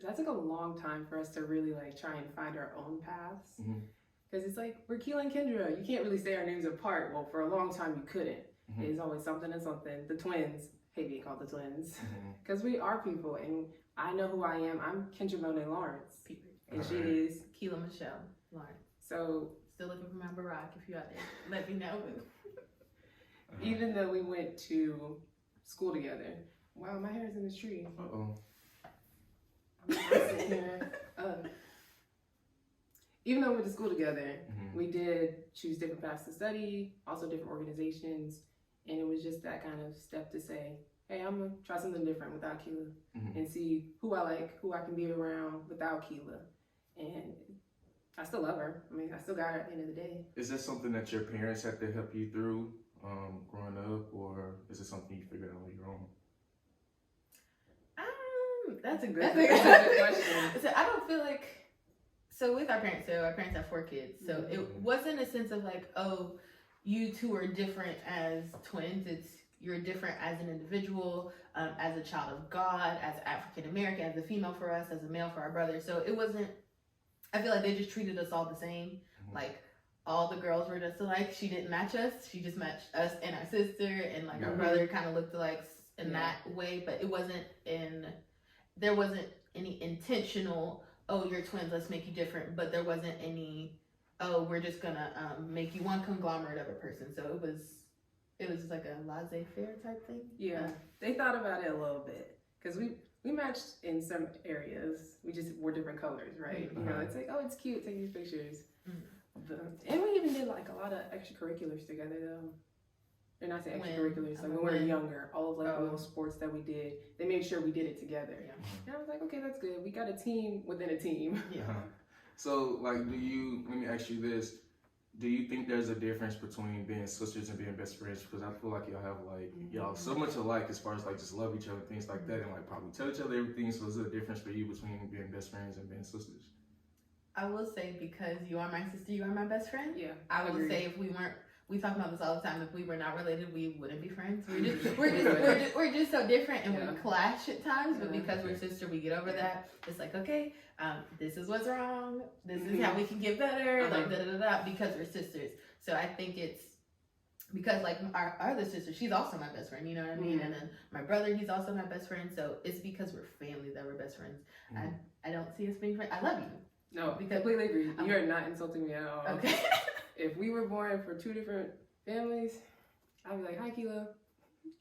that took a long time for us to really like try and find our own paths. Because it's like, we're Keila and Kendra. You can't really say our names apart. Well, for a long time, you couldn't. It's always something and something. The twins. Hate being called the twins. Because we are people. And I know who I am. I'm Kendra Monet Lawrence. And she is Keila Michelle Lawrence. So, still looking for my Barack. If you out there, let me know. Even though we went to school together. Wow, my hair is in this tree. I'm sitting here. Even though we went to school together, we did choose different paths to study, also different organizations, and it was just that kind of step to say, hey, I'm gonna try something different without Keila and see who I like, who I can be around without Keila. And I still love her. I mean, I still got her at the end of the day. Is that something that your parents had to help you through growing up, or is it something you figured out on your own? That's a good question. So I don't feel like, so with our parents have 4 kids. So it wasn't a sense of like, oh, you two are different as twins. It's you're different as an individual, as a child of God, as African American, as a female for us, as a male for our brother. So it wasn't, I feel like they just treated us all the same. Like all the girls were just alike. She didn't match us. She just matched us and our sister, and like our brother kind of looked alike in that way. But it wasn't there wasn't any intentional, oh, you're twins, let's make you different. But there wasn't any, oh, we're just gonna make you one conglomerate of a person. So it was just like a laissez-faire type thing. Yeah, they thought about it a little bit because we matched in some areas. We just wore different colors, right? You know, it's like, oh, it's cute, take these pictures. And we even did like a lot of extracurriculars together though. They're not saying extracurriculars, like when we were younger, all of like the little sports that we did, they made sure we did it together. And I was like, okay, that's good. We got a team within a team. So like, let me ask you this. Do you think there's a difference between being sisters and being best friends? Because I feel like y'all have like, y'all so much alike as far as like just love each other, things like that, and like probably tell each other everything. So is there a difference for you between being best friends and being sisters? I will say, because you are my sister, you are my best friend. Yeah. I would say if we talk about this all the time, if we were not related, we wouldn't be friends. We're just so different, and we clash at times, but because we're sister, we get over that. It's like, okay, this is what's wrong. This is how we can get better, like da-da-da-da, because we're sisters. So I think it's because like our other sister, she's also my best friend, you know what I mean? And then my brother, he's also my best friend. So it's because we're family that we're best friends. I don't see us being friends. I love you. No, because completely agree. You are not insulting me at all. Okay. If we were born for 2 different families, I'd be like, hi, Keila.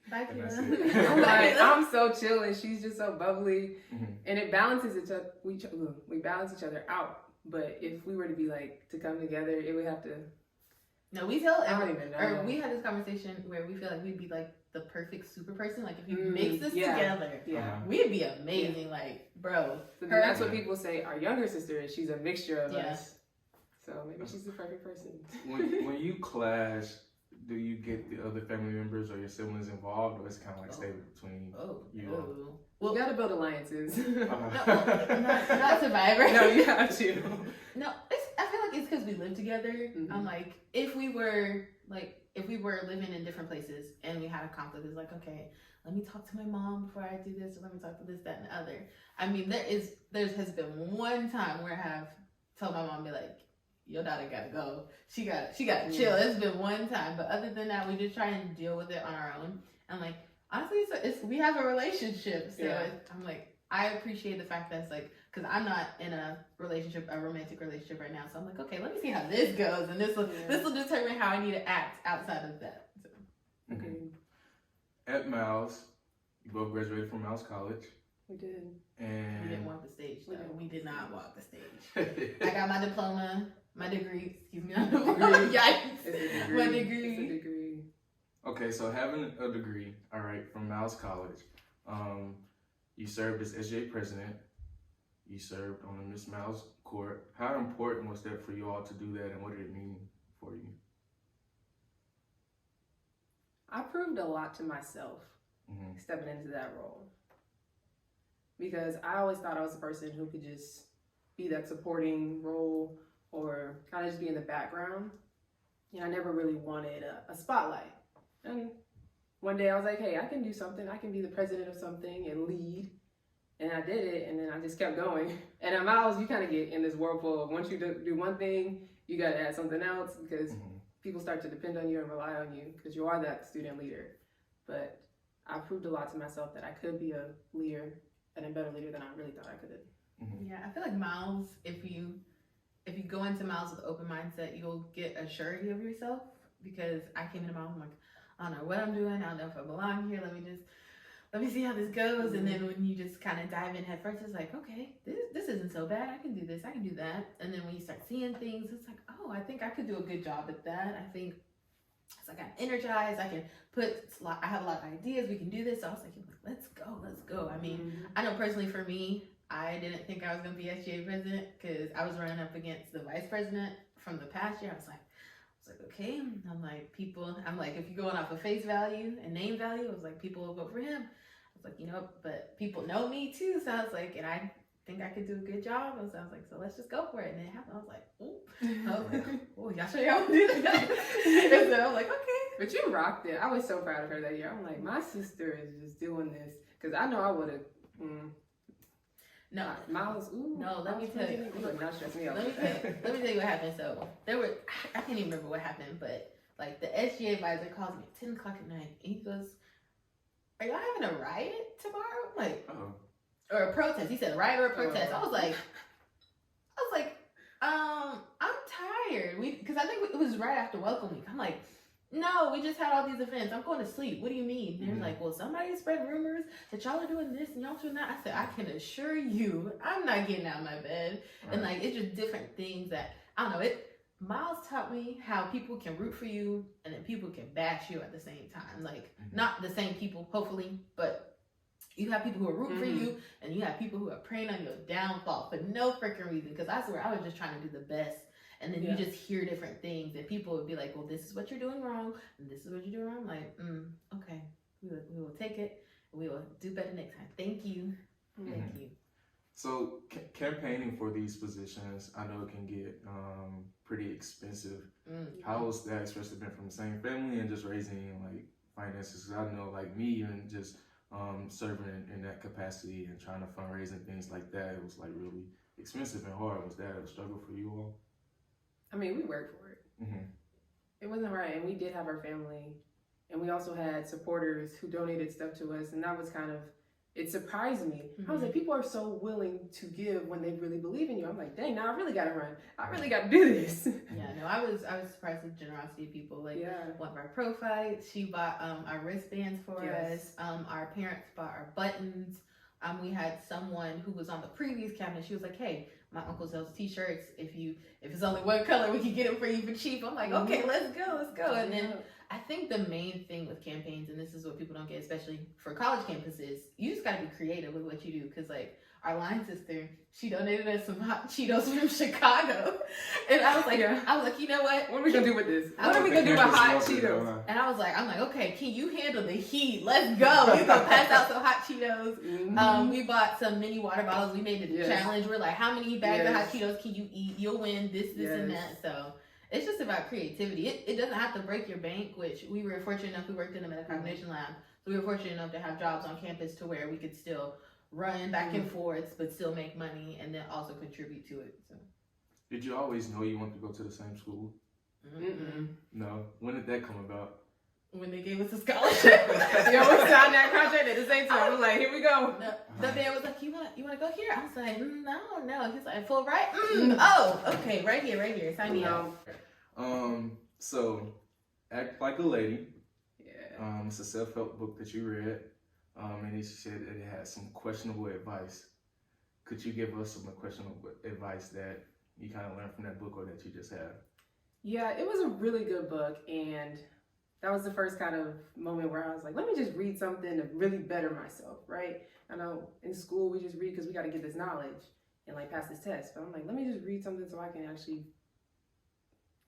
Bye, Keila. I'm like, I'm so chill and she's just so bubbly. And it balances each other. We balance each other out. But if we were to be like, to come together, it would have to. No, we tell I don't even know. Or we had this conversation where we feel like we'd be like the perfect super person. Like if you mix this together, we'd be amazing. Like, bro. So then that's what people say. Our younger sister is. She's a mixture of us. So maybe she's the perfect person. When you clash, do you get the other family members or your siblings involved, or it's kind of like stay between you? Well, you gotta build alliances. Not Survivor. No, you have to. No, I feel like it's because we live together. I'm like, if we were living in different places and we had a conflict, it's like, okay, let me talk to my mom before I do this, or let me talk to this, that, and the other. I mean, there has been one time where I have told my mom, be like, your daughter gotta go. She got to chill. It's been one time, but other than that, we just try and deal with it on our own. And like, honestly, we have a relationship, so I'm like, I appreciate the fact that it's like, because I'm not in a romantic relationship right now, so I'm like, okay, let me see how this goes, and this will determine how I need to act outside of that. So. At Miles, you both graduated from Miles College. We did. And we didn't walk the stage, though. We did not walk the stage. I got my diploma, my degree. Excuse me, not diploma. Yikes. It's a degree. My degree. It's a degree. Okay, so having a degree, all right, from Miles College, you served as SJ president. You served on the Miss Miles court. How important was that for you all to do that, and what did it mean for you? I proved a lot to myself stepping into that role. Because I always thought I was a person who could just be that supporting role or kind of just be in the background. And I never really wanted a spotlight. And one day I was like, hey, I can do something. I can be the president of something and lead. And I did it, and then I just kept going. And at Miles, you kind of get in this whirlpool of once you do one thing, you got to add something else because people start to depend on you and rely on you because you are that student leader. But I proved a lot to myself that I could be a leader and a better leader than I really thought I could. Yeah, I feel like Miles, if you go into Miles with an open mindset, you'll get a surety of yourself. Because I came into Miles, I'm like, I don't know what I'm doing. I don't know if I belong here. Let me see how this goes. And then when you just kind of dive in head first, it's like, okay, this isn't so bad. I can do this. I can do that. And then when you start seeing things, it's like, oh, I think I could do a good job at that. I think it's like I'm energized. I have a lot of ideas. We can do this. So I was like, let's go. I mean, I know personally for me, I didn't think I was going to be SGA president because I was running up against the vice president from the past year. I was like, okay. I'm like, if you're going off of face value and name value, I was like, people will vote for him. I was like, but people know me too. So I was like, and I think I could do a good job. So I was like, so let's just go for it. And it happened. I was like, oh, y'all sure y'all want to do that? And so I was like, okay. But you rocked it. I was so proud of her that year. I'm like, my sister is just doing this. Because I know I would have. No, Miles. Ooh, no. Let me tell you. Now stress me out. Let me tell you what happened. So I can't even remember what happened, but like the SGA advisor calls me at 10 o'clock at night, and he goes, "Are y'all having a riot tomorrow? Like, or a protest?" He said a riot or a protest. I was like, I'm tired. Because I think it was right after Welcome Week. I'm like, no, we just had all these events. I'm going to sleep. What do you mean? And they're like, well, somebody spread rumors that y'all are doing this and y'all doing that. I said, I can assure you, I'm not getting out of my bed. Right. And like, it's just different things that, I don't know, Miles taught me how people can root for you and then people can bash you at the same time. Like, not the same people, hopefully, but you have people who are rooting for you and you have people who are preying on your downfall for no freaking reason. Because I swear, I was just trying to do the best. And then you just hear different things, and people would be like, well, this is what you're doing wrong, and this is what you're doing wrong. I'm like, okay, we will take it, and we will do better next time. Thank you. Thank you. So campaigning for these positions, I know it can get pretty expensive. How has that especially been from the same family and just raising like finances? Because I know like me, even just serving in that capacity and trying to fundraise and things like that, it was like really expensive and hard. Was that a struggle for you all? I mean, we worked for it. It wasn't right, and we did have our family, and we also had supporters who donated stuff to us, and that was kind of, it surprised me. I was like, people are so willing to give when they really believe in you. I'm like, dang, now I really got to run. I really got to do this. Yeah, no, I was surprised with the generosity of people. Like, one of our pro fights, she bought our wristbands for us. Our parents bought our buttons. We had someone who was on the previous cabinet. She was like, hey, my uncle sells t-shirts. If it's only one color, we can get it for you for cheap. I'm like, okay, let's go. And then I think the main thing with campaigns, and this is what people don't get, especially for college campuses, you just got to be creative with what you do. Because like our line sister, she donated us some hot Cheetos from Chicago, and I was like, you know what? What are we gonna do with this? What are we gonna do with hot Cheetos? And I was like, okay, can you handle the heat? Let's go. We're gonna pass out some hot Cheetos. We bought some mini water bottles. We made it a challenge. We're like, how many bags of hot Cheetos can you eat? You'll win this, and that. So it's just about creativity. It doesn't have to break your bank, which we were fortunate enough. We worked in a metacognition lab, so we were fortunate enough to have jobs on campus to where we could still run back and forth, but still make money and then also contribute to it. So, did you always know you wanted to go to the same school? No. When did that come about? When they gave us a scholarship. We signed that contract at the same time. I was like, here we go. The man was like, you want to go here? I was like, no. He's like, full right? Oh, okay, right here. Sign me up. So, Act Like a Lady. Yeah. It's a self-help book that you read. And he said that it had some questionable advice. Could you give us some questionable advice that you kind of learned from that book or that you just had? Yeah, it was a really good book, and that was the first kind of moment where I was like, let me just read something to really better myself, right? I know in school we just read because we got to get this knowledge and like pass this test, but I'm like, let me just read something so I can actually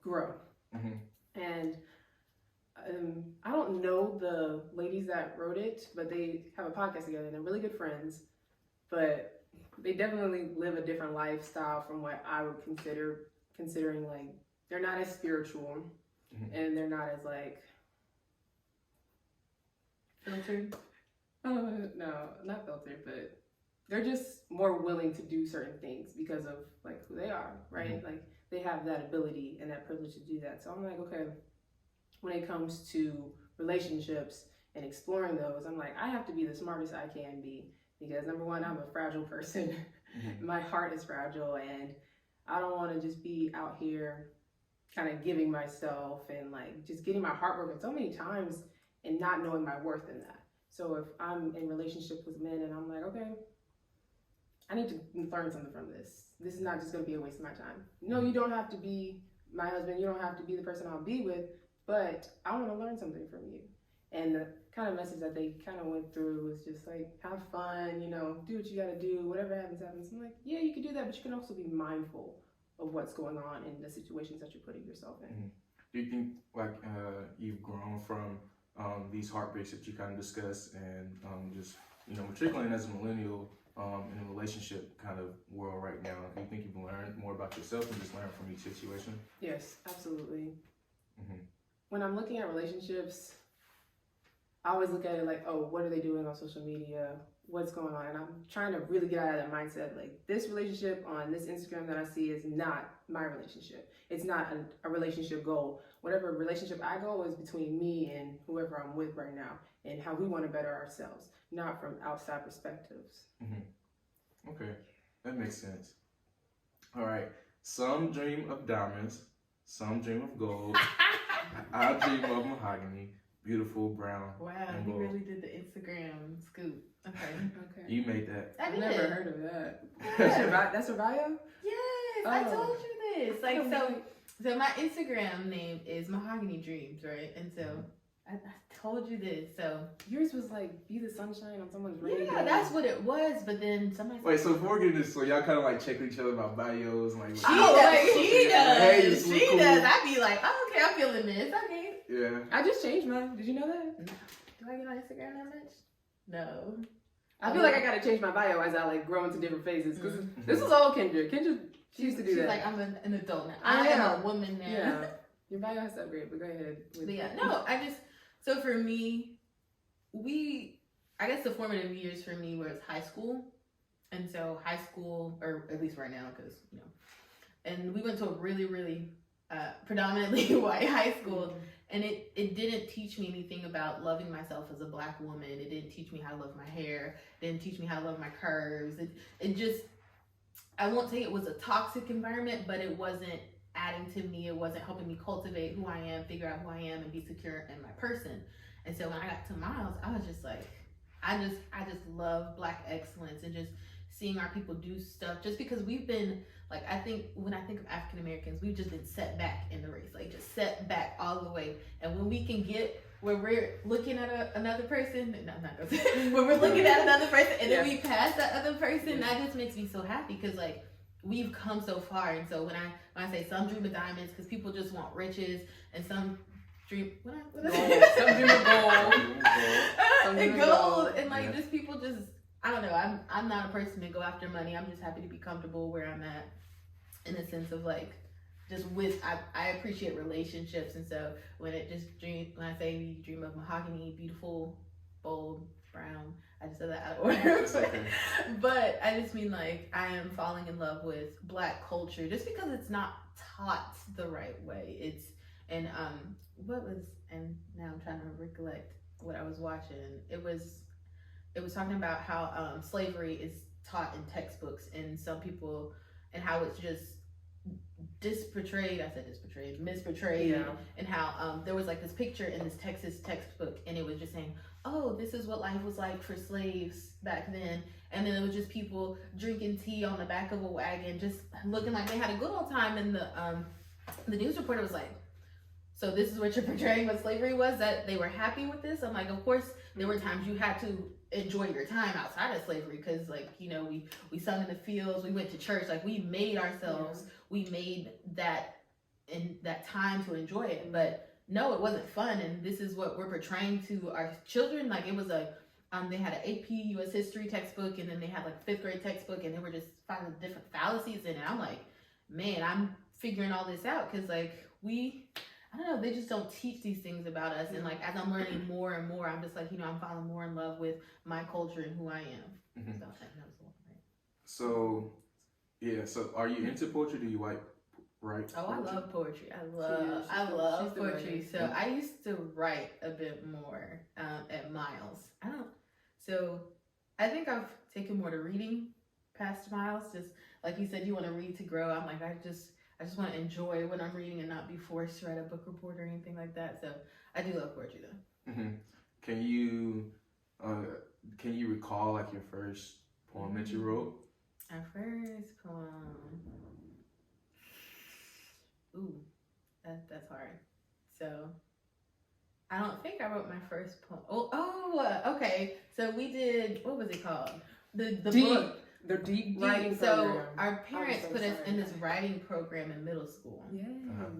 grow. And I don't know the ladies that wrote it, but they have a podcast together and they're really good friends, but they definitely live a different lifestyle from what I would considering like, they're not as spiritual and they're not as like filtered. No, not filtered, but they're just more willing to do certain things because of like who they are, right? Mm-hmm. Like they have that ability and that privilege to do that. So I'm like, okay, when it comes to relationships and exploring those, I'm like, I have to be the smartest I can be because number one, I'm a fragile person. Mm-hmm. My heart is fragile and I don't want to just be out here kind of giving myself and like just getting my heart broken so many times and not knowing my worth in that. So if I'm in relationship with men and I'm like, okay, I need to learn something from this. This is not just going to be a waste of my time. No, you don't have to be my husband. You don't have to be the person I'll be with, but I want to learn something from you. And the kind of message that they kind of went through was just like, have fun, you know, do what you got to do. Whatever happens, happens. I'm like, yeah, you can do that, but you can also be mindful of what's going on in the situations that you're putting yourself in. Mm-hmm. Do you think like you've grown from these heartbreaks that you kind of discussed and just, you know, matriculating as a millennial in a relationship kind of world right now? Do you think you've learned more about yourself and just learned from each situation? Yes, absolutely. Mm-hmm. When I'm looking at relationships, I always look at it like, oh, what are they doing on social media? What's going on? And I'm trying to really get out of that mindset. Like this relationship on this Instagram that I see is not my relationship. It's not a relationship goal. Whatever relationship I go is between me and whoever I'm with right now and how we want to better ourselves, not from outside perspectives. Mm-hmm. Okay, that makes sense. All right, some dream of diamonds, some dream of gold. I dream of mahogany, beautiful brown. Wow, and you gold. really did the Instagram scoop. Okay. Okay. You made that. I I've did. never heard of that. Yeah. That's your bio? Yes, I Oh. told you this. Like so my Instagram name is Mahogany Dreams, right? And so I told you this. So Yours was like, be the sunshine on someone's rainy yeah, day. that's what it was. But then somebody Wait, so before we get into this, so y'all kind of like check each other about bios and like. She what- does. She Hey, does. this look She cool. does. I'd be like, oh, okay, I'm feeling this. Okay. Yeah. I just changed mine. Did you know that? Do I get on Instagram that much? No. I feel like I gotta change my bio as I like grow into different phases. Because Mm-hmm. this was all Kendra. Kendra, she used to do She's that. like, I'm an adult now. I I am am. a woman now. Yeah. Your bio has to upgrade, but go ahead. But yeah, no, so for me, I guess the formative years for me was high school. And so high school, or at least right now, because, you know, and we went to a really, really predominantly white high school. And it didn't teach me anything about loving myself as a Black woman. It didn't teach me how to love my hair. It didn't teach me how to love my curves. It just, I won't say it was a toxic environment, but it wasn't adding to me. It wasn't helping me cultivate who I am, figure out who I am, and be secure in my person. And so when I got to Miles, I was just like, I just love Black excellence and just seeing our people do stuff. Just because we've been, like, I think when I think of African Americans, we've just been set back in the race, like just set back all the way. And when we can get where we're looking at another person, no, not those, when we're looking at another person and then we pass that other person, that just makes me so happy because like we've come so far. And so when I say some dream of diamonds, because people just want riches, and some dream what I Gold. Some dream of gold. Some and dream of gold, and like Yeah. just people just, I don't know. I'm not a person to go after money. I'm just happy to be comfortable where I'm at, in a sense of like, just with I appreciate relationships, and so when I say you dream of mahogany, beautiful, bold, brown. I just said that out of order. Okay. But I just mean like I am falling in love with Black culture just because it's not taught the right way. And now I'm trying to recollect what I was watching. It was talking about how slavery is taught in textbooks, and some people, and how it's just misportrayed, Yeah. and how there was like this picture in this Texas textbook, and it was just saying, oh, this is what life was like for slaves back then, and then it was just people drinking tea on the back of a wagon, just looking like they had a good old time, and the news reporter was like, so this is what you're portraying what slavery was, that they were happy with this? I'm like, of course there were times you had to enjoy your time outside of slavery, because like, you know, we sung in the fields, we went to church, like we made ourselves, we made that in that time to enjoy it. But no, it wasn't fun, and this is what we're portraying to our children. Like it was they had an AP US history textbook, and then they had like 5th grade textbook, and they were just finding different fallacies in it. I'm like, man, I'm figuring all this out, because like I don't know, they just don't teach these things about us. And like, as I'm learning more and more, I'm just like, I'm falling more in love with my culture and who I am. Mhm. So, So are you into poetry? Do you write oh, poetry? I love poetry. She's love the poetry. writer. So I used to write a bit more at Miles. So I think I've taken more to reading past Miles. Just like you said, you want to read to grow. I'm like, I just want to enjoy what I'm reading and not be forced to write a book report or anything like that. So I do love poetry though. Mm-hmm. Can you recall like your first poem that you wrote? Our first poem. Ooh, that's hard. So I don't think I wrote my first poem. Okay. So we did, what was it called? The book. The deep Right. writing So program. our parents so put us sorry. in this writing program in middle school. Yes.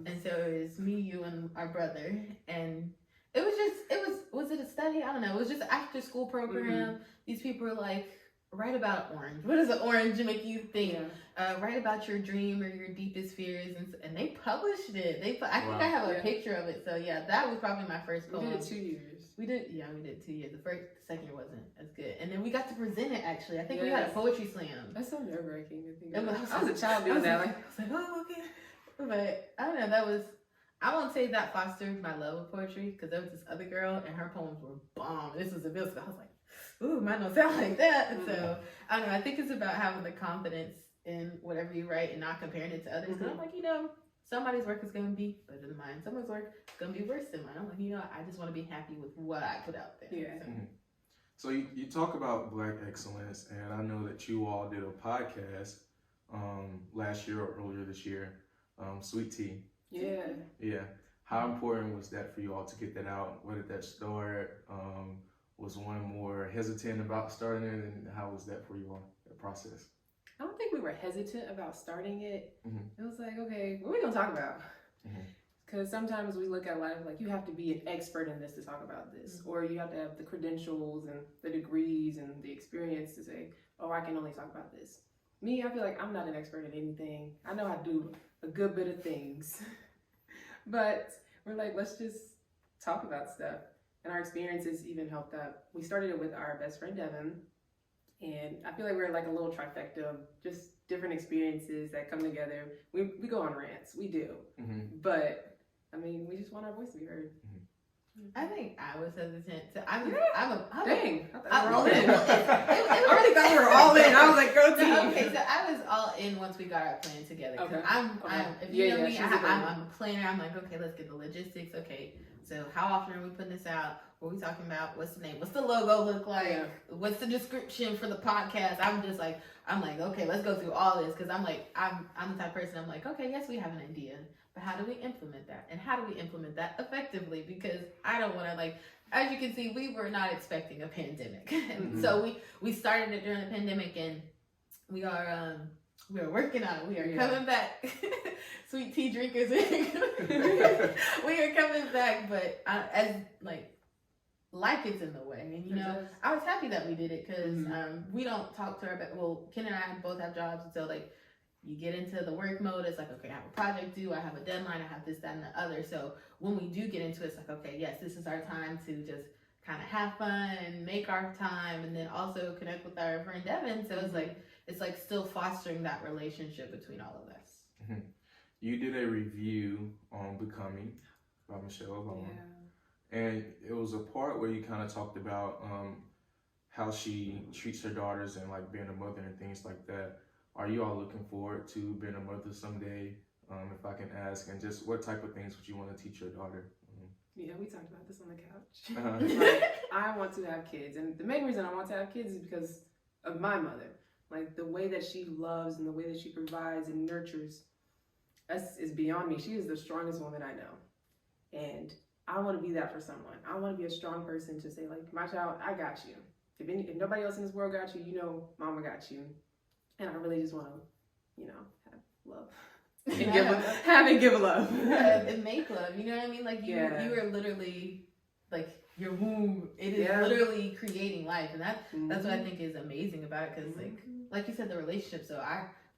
And so it was me, you, and our brother. And was it a study? I don't know. It was just an after school program. These people were like, write about orange. What does an orange make you think? Yeah. Write about your dream or your deepest fears. And they published it. I think I have a picture of it. So yeah, that was probably my first poem. We did it 2 years. We did 2 years. The second year wasn't as good. And then we got to present it actually. I think we had a poetry slam. That's so nerve-wracking to think I about. I was a child doing that. I was like, oh, okay. But I don't know, I won't say that fostered my love of poetry, because there was this other girl and her poems were bomb. This was a middle school. I was like, ooh, mine don't sound like that. So I don't know, I think it's about having the confidence in whatever you write and not comparing it to others. Because I'm like, somebody's work is going to be better than mine. Someone's work is going to be worse than mine. I'm like, I just want to be happy with what I put out there. Yeah. So you talk about Black excellence, and I know that you all did a podcast last year or earlier this year, Sweet Tea. Yeah. Yeah. How important was that for you all to get that out? Where did that start? Was one more hesitant about starting it, and how was that for you all, that process? I don't think we were hesitant about starting it. Mm-hmm. It was like, okay, what are we going to talk about? Because sometimes we look at life like, you have to be an expert in this to talk about this. Or you have to have the credentials and the degrees and the experience to say, oh, I can only talk about this. Me, I feel like I'm not an expert in anything. I know how to do a good bit of things. But we're like, let's just talk about stuff. And our experiences even helped out. We started it with our best friend, Devin. And I feel like we're like a little trifecta of just different experiences that come together. We go on rants, we do. But, I mean, we just want our voice to be heard. I think I was hesitant. So Dang. I'm all in. I already thought we were all in. I was like, go team. Okay, so I was all in once we got our plan together. Okay. If you know me, I'm a a planner. I'm like, okay, let's get the logistics. Okay, so how often are we putting this out? What are we talking about? What's the name? What's the logo look like? Yeah. What's the description for the podcast? I'm like, okay, let's go through all this, because I'm the type of person. I'm like, okay, yes, we have an idea, but how do we implement that? And how do we implement that effectively? Because I don't want to, as you can see, we were not expecting a pandemic. So we started it during the pandemic, and we are working on it. We are coming back. Sweet tea drinkers. We are coming back, but life gets in the way. And, I was happy that we did it, because we don't talk to Ken and I both have jobs. And so, you get into the work mode, it's like, okay, I have a project due, I have a deadline, I have this, that, and the other. So when we do get into it, it's like, okay, yes, this is our time to just kind of have fun and make our time, and then also connect with our friend Devin. So it's like still fostering that relationship between all of us. You did a review on Becoming by Michelle Obama. Yeah. And it was a part where you kind of talked about how she treats her daughters and being a mother and things like that. Are you all looking forward to being a mother someday, if I can ask? And just what type of things would you want to teach your daughter? Yeah, we talked about this on the couch. I want to have kids. And the main reason I want to have kids is because of my mother. The way that she loves and the way that she provides and nurtures is beyond me. She is the strongest woman I know. And I want to be that for someone. I want to be a strong person to say, my child, I got you. If nobody else in this world got you, mama got you. And I really just want to, have love. And give love. And make love. You know what I mean? You are literally, your womb, it is literally creating life. And that's what I think is amazing about it. Because, like you said, the relationship. So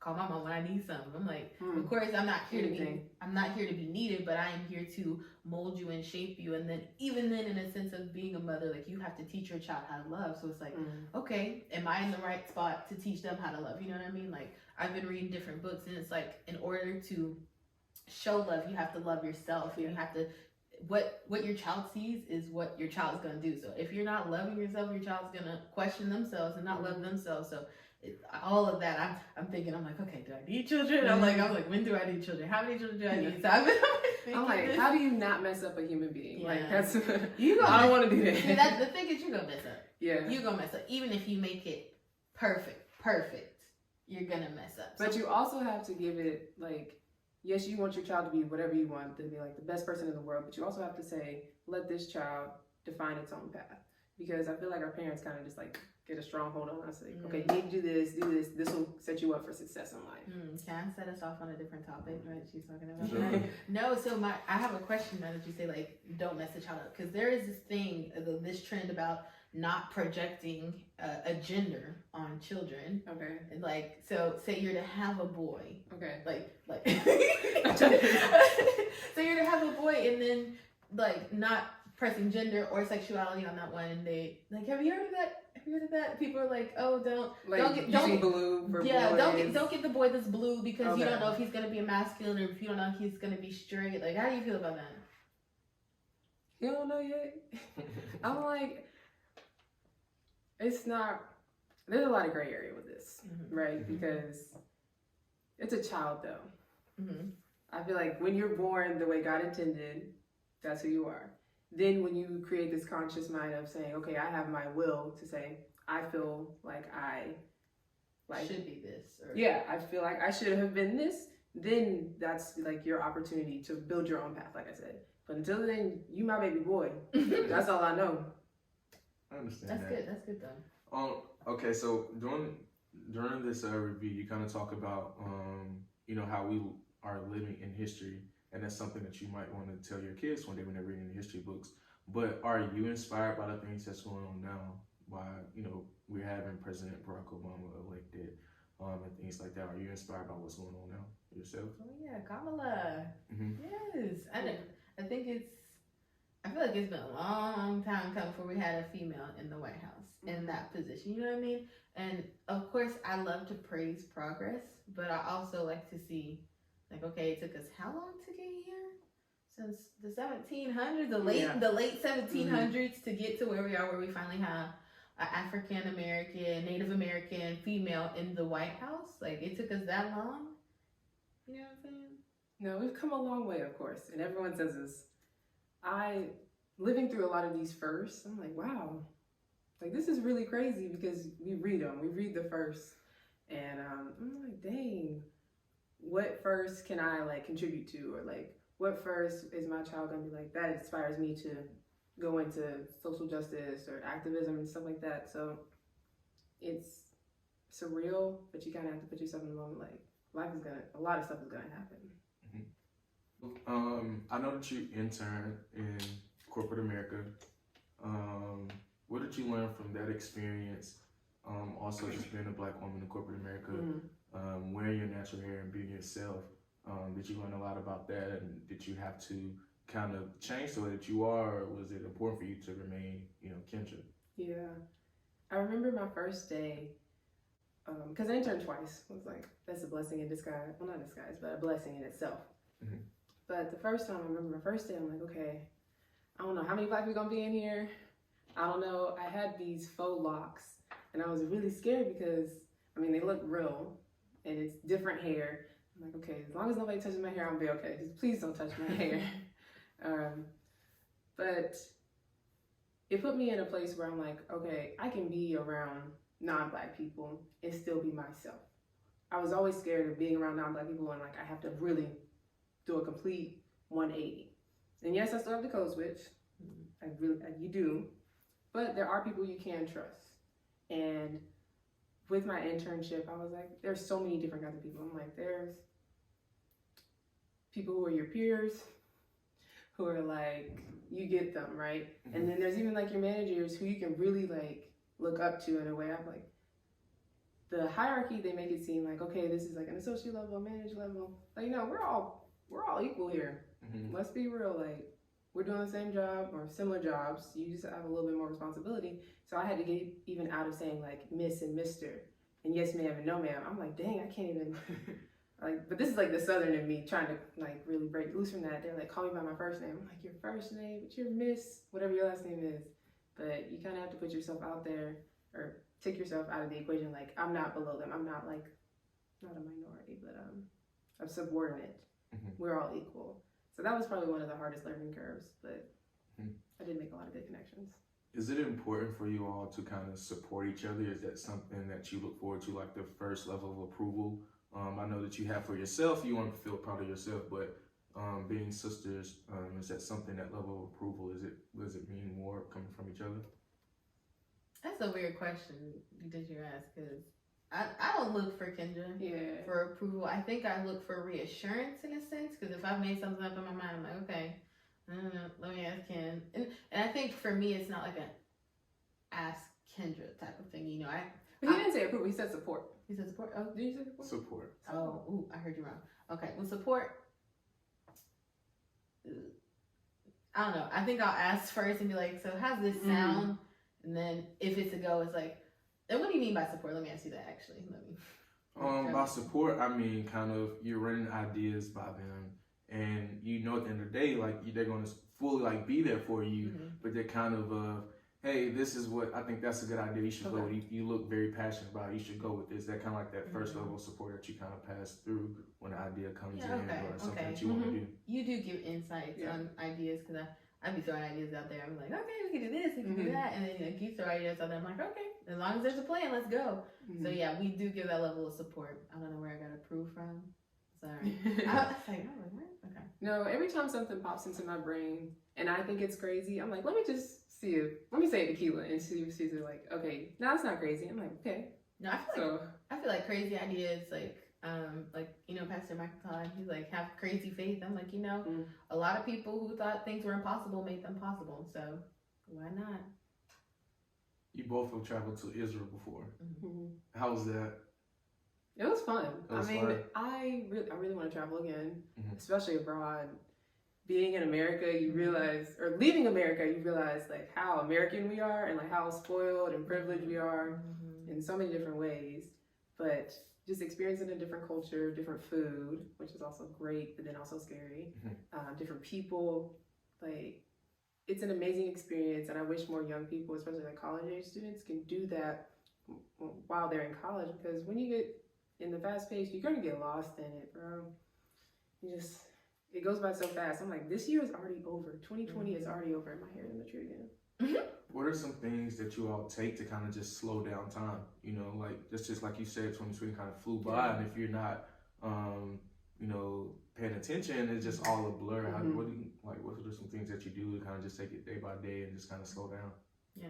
call my mom when I need something. I'm like, of course, I'm not here to be needed, but I am here to mold you and shape you. And then even then, in a sense of being a mother, like you have to teach your child how to love. So it's like, okay, am I in the right spot to teach them how to love? You know what I mean? Like I've been reading different books, and it's like in order to show love, you have to love yourself. And you have to what your child sees is what your child's gonna do. So if you're not loving yourself, your child's gonna question themselves and not love themselves. So all of that, I'm thinking, I'm like, okay, do I need children? I'm like, when do I need children? How many children do I need? So I'm like, how do you not mess up a human being? Yeah. Like that's I don't want to do that. The thing is, you're gonna mess up. Yeah, you're gonna mess up. Even if you make it perfect, you're gonna mess up. But you also have to give it like, yes, you want your child to be whatever you want, to be like the best person in the world, but you also have to say, let this child define its own path. Because I feel like our parents kind of just like get a strong hold on us. Like, okay, you need to do this, this will set you up for success in life. Can I set us off on a different topic, right? She's talking about Sure. that. No, so I have a question now that you say, like, don't mess the child up. Because there is this thing, this trend about not projecting a gender on children. Okay. And like, so say you're to have a boy. Okay. Like so you're to have a boy and then like not pressing gender or sexuality on that one, and they like, have you heard of that? Have you heard of that? People are like, oh, don't get blue for yeah, boys. don't get the boy that's blue because you Okay. don't know if he's gonna be a masculine or if you don't know if he's gonna be straight. Like, how do you feel about that? You don't know yet? I'm like, it's not, there's a lot of gray area with this, right? Because it's a child though. I feel like when you're born the way God intended, that's who you are. Then when you create this conscious mind of saying, okay, I have my will to say, I feel like I should be this. Or... Yeah, I feel like I should have been this. Then that's like your opportunity to build your own path, like I said. But until then, you my baby boy. That's all I know. I understand That's good though. Okay, so during this review, you kind of talk about how we are living in history, and that's something that you might want to tell your kids one day when they're reading the history books. But are you inspired by the things that's going on now? Why we're having President Barack Obama elected, and things like that. Are you inspired by what's going on now yourself? Oh yeah, Kamala. Yes, I think I feel like it's been a long time coming before we had a female in the White House in that position. You know what I mean? And of course, I love to praise progress, but I also like to see, like, okay, it took us how long to get here? Since the 1700s, the late 1700s to get to where we are, where we finally have an African American, Native American female in the White House. Like, it took us that long. You know what I'm saying? No, we've come a long way, of course, and everyone says this. Living through a lot of these firsts, I'm like, wow, like this is really crazy because we read them. We read the first, and I'm like, dang, what first can I like contribute to, or like what first is my child gonna be like? That inspires me to go into social justice or activism and stuff like that. So it's surreal, but you kind of have to put yourself in the moment. Like a lot of stuff is gonna happen. I know that you interned in corporate America. What did you learn from that experience? Also, just being a Black woman in corporate America, wearing your natural hair and being yourself. Did you learn a lot about that, and did you have to kind of change the way that you are, or was it important for you to remain, Kendra? Yeah, I remember my first day, because I interned twice. I was like, that's a blessing in disguise. Well, not disguise, but a blessing in itself. But the first time, I remember my first day, I'm like, okay, I don't know how many Black people gonna be in here. I don't know. I had these faux locks, and I was really scared because, they look real, and it's different hair. I'm like, okay, as long as nobody touches my hair, I'll be okay. Just please don't touch my hair. But it put me in a place where I'm like, okay, I can be around non-Black people and still be myself. I was always scared of being around non-Black people, and like I have to really do a complete 180. And yes, I still have the code switch. You do. But there are people you can trust. And with my internship, I was like, there's so many different kinds of people. I'm like, there's people who are your peers, who are like, you get them, right? And then there's even like your managers who you can really like look up to in a way. I'm like, the hierarchy, they make it seem like, okay, this is like an associate level, a manager level. Like, no, we're all equal here. Let's be real. Like, we're doing the same job or similar jobs. You just have a little bit more responsibility. So I had to get even out of saying like Miss and Mr. and yes ma'am and no ma'am. I'm like, dang, I can't even like. But this is like the Southern in me trying to like really break loose from that. They're like, call me by my first name. I'm like, your first name, but you're Miss, whatever your last name is. But you kind of have to put yourself out there or take yourself out of the equation. Like, I'm not below them. I'm not like, not a minority, but I'm subordinate. We're all equal. So that was probably one of the hardest learning curves, but I did make a lot of good connections. Is it important for you all to kind of support each other? Is that something that you look forward to, like the first level of approval? I know that you have for yourself, you want to feel proud of yourself, but being sisters, is that something, that level of approval, does it mean more coming from each other? That's a weird question that you ask, because I don't look for Kendra for approval. I think I look for reassurance in a sense, because if I've made something up in my mind, I'm like, okay, let me ask Ken. And I think for me, it's not like an ask Kendra type of thing, you know. But he didn't say approval, he said support. He said support? Oh, did you say support? Support. Oh, ooh, I heard you wrong. Okay, well, support, I don't know. I think I'll ask first and be like, so how's this sound? And then if it's a go, it's like, and what do you mean by support? Let me ask you that, actually. By support, I mean kind of you're running ideas by them, and you know at the end of the day, like they're going to fully like be there for you, but they're kind of hey, this is what I think that's a good idea. You should go. You look very passionate about it. You should go with this. That kind of like that first level of support that you kind of pass through when an idea comes in or something that you want to do. You do give insights on ideas, because I'd be throwing ideas out there. I'm like, okay, we can do this, we can do that, and then you throw ideas out there. I'm like, okay, as long as there's a plan, let's go. So yeah, we do give that level of support. I don't know where I got approved from. Sorry. I was like, oh, what? Okay. No, every time something pops into my brain and I think it's crazy, I'm like, let me say it to Keila and see if she's like, okay, no, it's not crazy. I'm like, okay. No, I feel like crazy ideas, like you know, Pastor Michael Todd, he's like, have crazy faith. I'm like, you know, a lot of people who thought things were impossible made them possible. So why not? You both have traveled to Israel before. How was that? It was fun. Fun. I really want to travel again, especially abroad. Being in America, you realize, or leaving America, you realize like how American we are and like how spoiled and privileged we are in so many different ways. But just experiencing a different culture, different food, which is also great, but then also scary. Different people, like it's an amazing experience, and I wish more young people, especially like college age students, can do that while they're in college, because when you get in the fast pace, you're gonna get lost in it, bro. It goes by so fast. I'm like, this year is already over. 2020 is already over. My hair in the tree again. What are some things that you all take to kind of just slow down time? You know, like just like you said, 2020 kind of flew by, and if you're not, you know, paying attention, it's just all a blur. What are some things that you do to kind of just take it day by day and just kind of slow down? Yeah,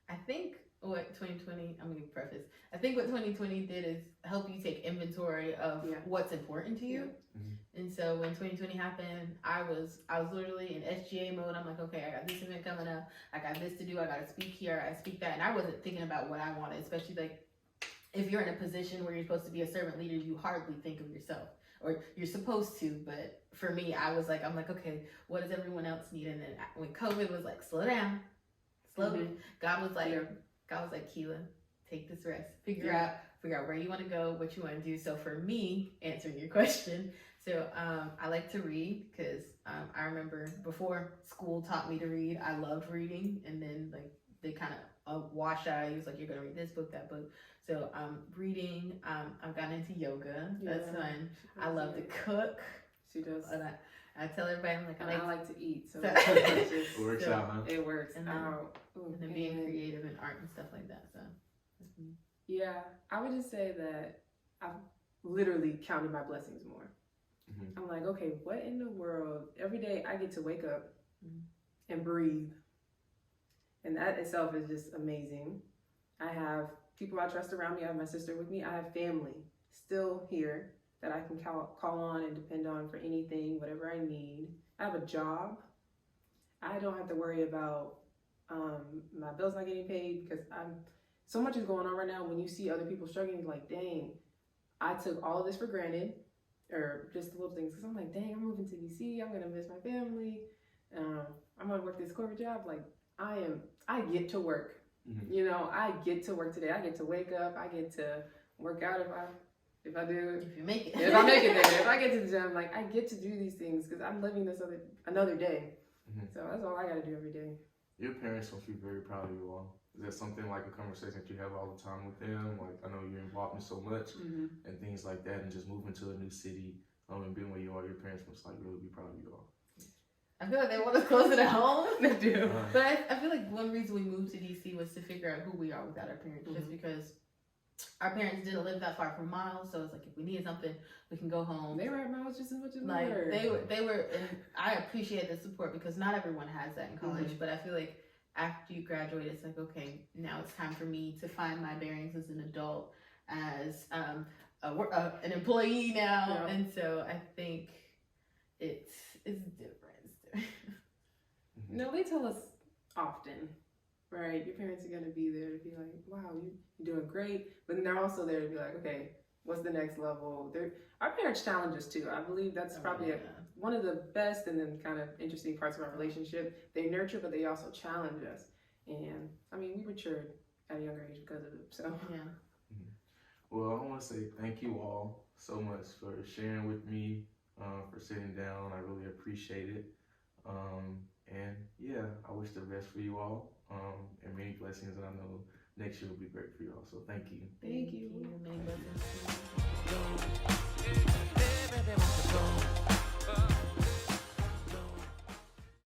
I think what 2020, I'm gonna preface, I think what 2020 did is help you take inventory of what's important to you. And so when 2020 happened, I was literally in SGA mode. I'm like, okay, I got this event coming up, I got this to do, I gotta speak here, I speak that, and I wasn't thinking about what I wanted, especially like if you're in a position where you're supposed to be a servant leader, you hardly think of yourself, or you're supposed to, but for me, I'm like, okay, what does everyone else need? And then when COVID was like, slow down, God was like, Keila, take this rest, figure out where you want to go, what you want to do. So for me, answering your question, so I like to read, because I remember before school taught me to read, I loved reading, and then like they kind of wash out. He was like, you're gonna read this book, that book. So reading, I've gotten into yoga. That's fun. I love to cook. She does. And I tell everybody, I'm like, I like to eat, so it works out, huh? It works out. And then being creative in art and stuff like that. So yeah, I would just say that I've literally counted my blessings more. I'm like, okay, what in the world? Every day I get to wake up and breathe, and that itself is just amazing. I have people I trust around me. I have my sister with me. I have family still here that I can call on and depend on for anything, whatever I need. I have a job. I don't have to worry about my bills not getting paid, because I'm so much is going on right now. When you see other people struggling, like, dang, I took all of this for granted, or just little things. Because I'm like, dang, I'm moving to DC. I'm going to miss my family. I'm going to work this corporate job. Like, I get to work. Mm-hmm. You know, I get to work today. I get to wake up. I get to work out if I do. If you make it. If I make it there. If I get to the gym, like, I get to do these things because I'm living this another day. Mm-hmm. So that's all I got to do every day. Your parents must be very proud of you all. Is that something like a conversation that you have all the time with them? Like, I know you're involved in so much and things like that, and just moving to a new city and being where you are, your parents must like really be proud of you all. I feel like they want us closer to home. They do. But I feel like one reason we moved to DC was to figure out who we are without our parents. Just because our parents didn't live that far from Miles, so it's like if we needed something, we can go home. They were at Miles just as much as like we were. they were, and I appreciate the support because not everyone has that in college. But I feel like after you graduate, it's like, okay, now it's time for me to find my bearings as an adult, as an employee now, and so I think it's different. No, they tell us often, right? Your parents are going to be there to be like, wow, you're doing great. But then they're also there to be like, okay, what's the next level? Our parents challenge us too. I believe that's probably one of the best and then kind of interesting parts of our relationship. They nurture, but they also challenge us. And I mean, we matured at a younger age because of it. So, yeah. Well, I want to say thank you all so much for sharing with me, for sitting down. I really appreciate it. And yeah, I wish the best for you all, and many blessings, and I know next year will be great for you all, so thank you. Thank you. Many blessings.